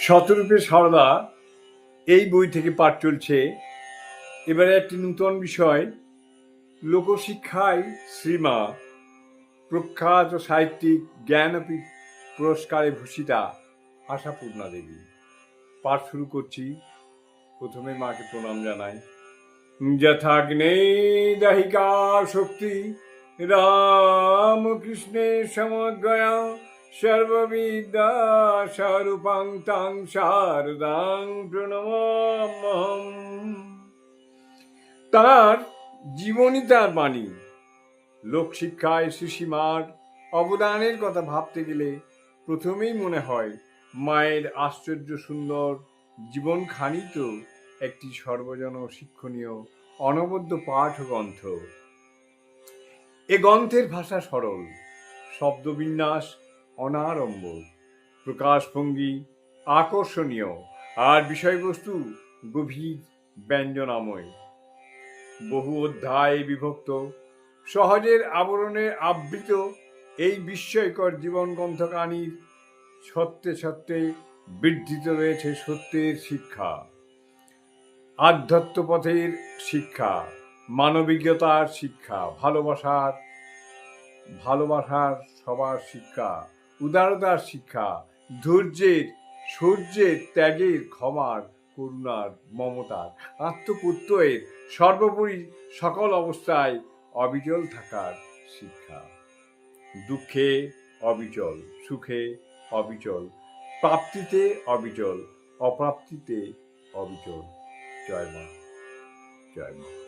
শতরূপে সারদা এই বই থেকে পাঠ চলছে। এবারে একটি নূতন বিষয়, লোকশিক্ষায় শ্রীমা প্রখ্যাত সাহিত্যিক জ্ঞানপীঠ পুরস্কারে ভূষিতা আশাপূর্ণা দেবী। পাঠ শুরু করছি। প্রথমে মাকে প্রণাম জানাই। যথাগ্নে দাহিকা শক্তি রামকৃষ্ণের সমদ্বয়া সর্ববিদ্যা স্বরূপাং তাং শারদাং প্রণমাম্যহম। তার জীবনী, তার বাণী, লোকশিক্ষায় শ্রীসীমার অবদানের কথা ভাবতে গেলে প্রথমেই মনে হয় মায়ের আশ্চর্য সুন্দর জীবনখানি তো একটি সর্বজন শিক্ষণীয় অনবদ্য পাঠ গ্রন্থ। এ গ্রন্থের ভাষা সরল, শব্দবিন্যাস অনাড়ম্বর, প্রকাশভঙ্গি আকর্ষণীয়, আর বিষয়বস্তু গভীর ব্যঞ্জনাময়। বহু অধ্যায়ে বিভক্ত, সহজের আবরণে আবৃত এই বিস্ময়কর জীবন গ্রন্থখানির সত্যে সত্যে বৃদ্ধিত রয়েছে সত্যের শিক্ষা, আধ্যাত্ম পথের শিক্ষা, মানবিকতার শিক্ষা, ভালোবাসার সবার শিক্ষা, উদারতার শিক্ষা, ধৈর্যের, সূর্যের, ত্যাগের, ক্ষমার, করুণার, মমতার, আত্মপ্রত্যয়ের, সর্বোপরি সকল অবস্থায় অবিচল থাকার শিক্ষা। দুঃখে অবিচল, সুখে অবিচল, প্রাপ্তিতে অবিচল, অপ্রাপ্তিতে অবিচল। জয় মা, জয় মা।